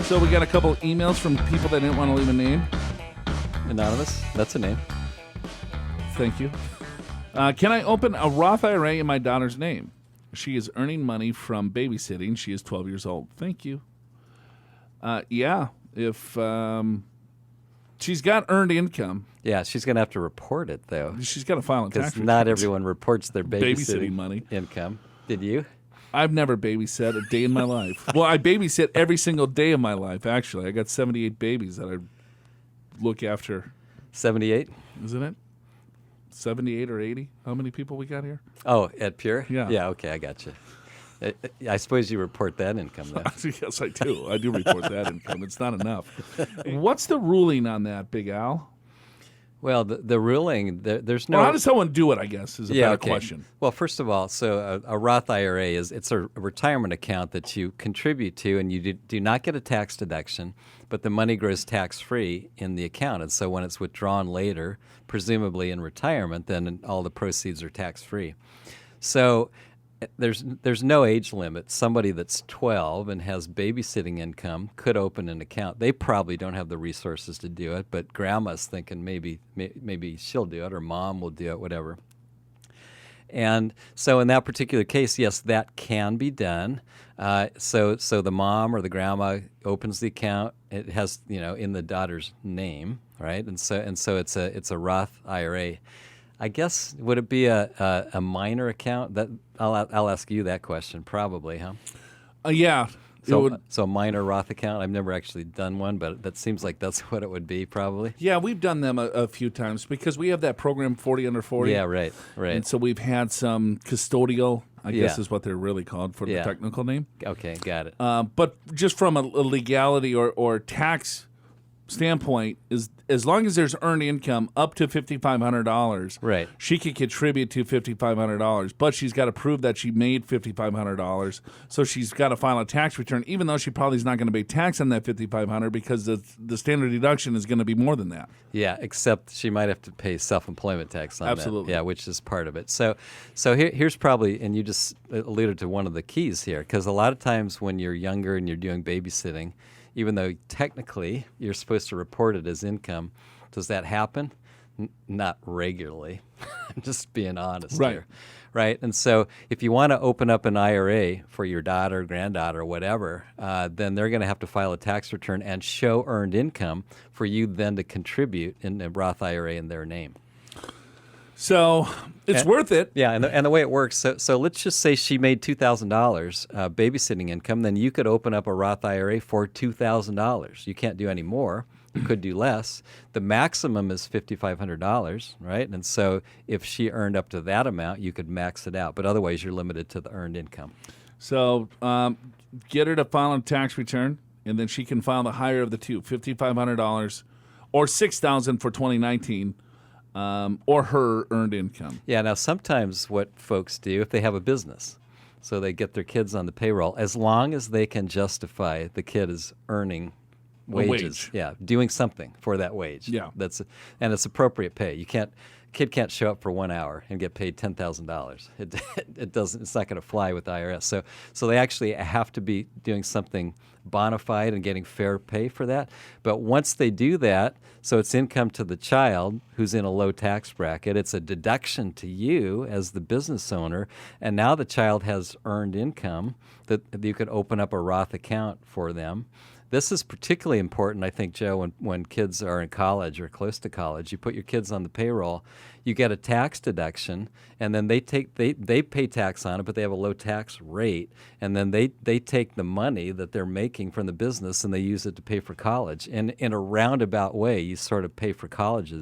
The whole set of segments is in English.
So we got a couple emails from people that didn't want to leave a name. Anonymous? That's a name. Thank you. Can I open a Roth IRA in my daughter's name? She is earning money from babysitting. She is 12 years old. Thank you. Yeah, if she's got earned income. Yeah, she's going to have to report it, though. She's got to file a tax Because return. not everyone reports their Babysitting money. income. Did you? I've never babysat a day in my life. Well, I babysit every single day of my life, actually. I got 78 babies that I look after. 78? Isn't it? 78 or 80? How many people we got here? Oh, at Pure? Yeah. Yeah, okay, I got you. I suppose you report that income, then. Yes, I do. I do report that income. It's not enough. What's the ruling on that, Big Al? Well, the ruling, there's no... Well, how does someone do it, I guess, is a better question. Well, first of all, so a Roth IRA it's a retirement account that you contribute to, and you do not get a tax deduction, but the money grows tax-free in the account. And so when it's withdrawn later, presumably in retirement, then all the proceeds are tax-free. So there's no age limit. Somebody that's 12 and has babysitting income could open an account. They probably don't have the resources to do it, but grandma's thinking maybe she'll do it or mom will do it, whatever. And so in that particular case, yes, that can be done. So the mom or the grandma opens the account. It has, in the daughter's name, right? And so it's a Roth IRA. I guess, would it be a minor account? That I'll ask you that question, probably, huh? Yeah. So a minor Roth account? I've never actually done one, but that seems like that's what it would be, probably. Yeah, we've done them a few times because we have that program 40 under 40. Yeah, right. And so we've had some custodial, I guess is what they're really called for the technical name. Okay, got it. But just from a legality or tax standpoint, is as long as there's earned income up to $5,500, right, she can contribute to $5,500, but she's got to prove that she made $5,500. So she's got to file a tax return, even though she probably is not going to pay tax on that $5,500 because the standard deduction is going to be more than that. Yeah, except she might have to pay self-employment tax on Absolutely. that. Yeah, which is part of it. So here's probably, and you just alluded to one of the keys here, because a lot of times when you're younger and you're doing babysitting, even though technically you're supposed to report it as income, does that happen? Not regularly. I'm just being honest here. Right? And so if you want to open up an IRA for your daughter, granddaughter, whatever, then they're going to have to file a tax return and show earned income for you then to contribute in a Roth IRA in their name. So it's worth it. Yeah, and the way it works, so let's just say she made $2,000 babysitting income, then you could open up a Roth IRA for $2,000. You can't do any more. You could do less. The maximum is $5,500, right? And so if she earned up to that amount, you could max it out. But otherwise, you're limited to the earned income. So get her to file a tax return, and then she can file the higher of the two, $5,500 or $6,000 for 2019. Or her earned income. Yeah, now sometimes what folks do, if they have a business, so they get their kids on the payroll, as long as they can justify the kid is earning wages. Yeah, doing something for that wage. Yeah. And it's appropriate pay. Kid can't show up for 1 hour and get paid $10,000. It doesn't. It's not going to fly with the IRS. So they actually have to be doing something bona fide and getting fair pay for that. But once they do that, so it's income to the child who's in a low tax bracket. It's a deduction to you as the business owner, and now the child has earned income that you could open up a Roth account for them. This is particularly important, I think, Joe, when kids are in college or close to college. You put your kids on the payroll, you get a tax deduction, and then they pay tax on it, but they have a low tax rate, and then they take the money that they're making from the business and they use it to pay for college. And in a roundabout way, you sort of pay for college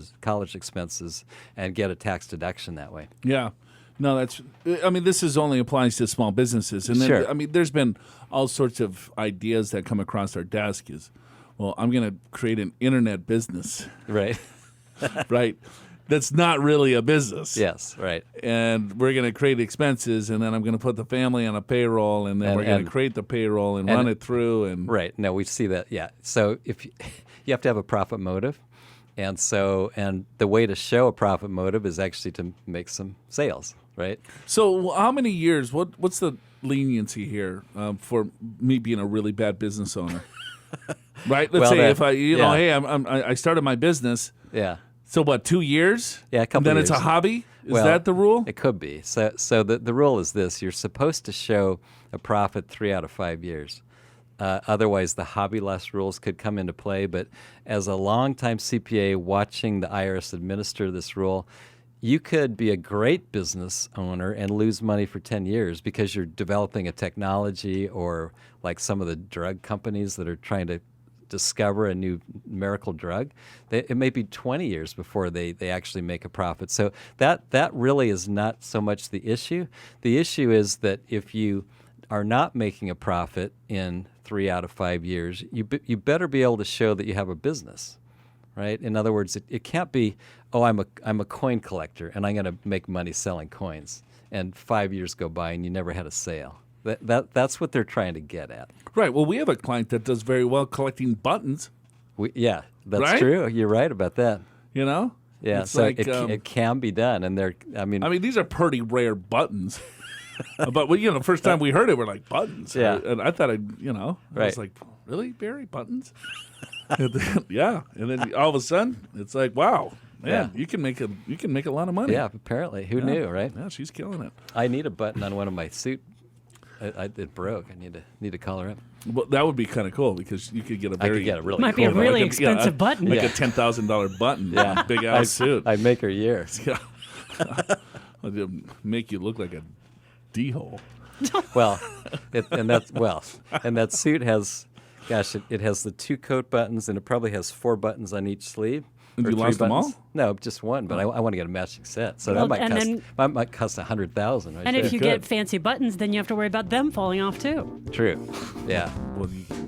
expenses and get a tax deduction that way. Yeah. No, this only applies to small businesses. And then, sure. There's been all sorts of ideas that come across our desk is, well, I'm going to create an internet business. Right. Right. That's not really a business. Yes, right. And we're going to create expenses, and then I'm going to put the family on a payroll, and then we're going to create the payroll and run it through. And right. No, we see that, yeah. So if you have to have a profit motive. And the way to show a profit motive is actually to make some sales, right? So how many years, what's the leniency here for me being a really bad business owner? Right? Let's Well, say that- if I, yeah. hey, I started my business. Yeah. So what, 2 years? Yeah, a couple And then years. it's a hobby? Is Well, that the rule? It could be. So the rule is this: you're supposed to show a profit 3 out of 5 years. Otherwise, the hobby loss rules could come into play. But as a longtime CPA watching the IRS administer this rule, you could be a great business owner and lose money for 10 years because you're developing a technology, or like some of the drug companies that are trying to discover a new miracle drug. It may be 20 years before they actually make a profit. So that really is not so much the issue. The issue is that if you are not making a profit in 3 out of 5 years, you better be able to show that you have a business, right? In other words, it can't be, oh, I'm a coin collector and I'm going to make money selling coins, and 5 years go by and you never had a sale. That's what they're trying to get at. Right. Well, we have a client that does very well collecting buttons, Yeah, that's Right? true. You're right about that. you know? Yeah, It's so like, it can be done, and I mean, these are pretty rare buttons. But, the first time we heard it, we're like, buttons? Yeah. And I thought, I was Right. like, really, Barry? Buttons? And then, yeah. And then all of a sudden, it's like, wow, man, Yeah. you can make a lot of money. yeah, apparently, who knew, right? Yeah, she's killing it. I need a button on one of my suit. It broke. I need to color it. Well, that would be kind of cool because you could get a I very could get a really Might be cool a really button. expensive button. like Yeah. a $10,000 button, Yeah. big ass suit. I'd make her year. Yeah. It'll make you look like a D-hole. Well, and that suit has, gosh, it has the 2 coat buttons, and it probably has 4 buttons on each sleeve. And or you 3 lost them buttons. all? No, just one. But I want to get a matching set, so Well, that and might cost $100,000. Right And there. if you Good. get fancy buttons, then you have to worry about them falling off too. True, yeah. Well, yeah.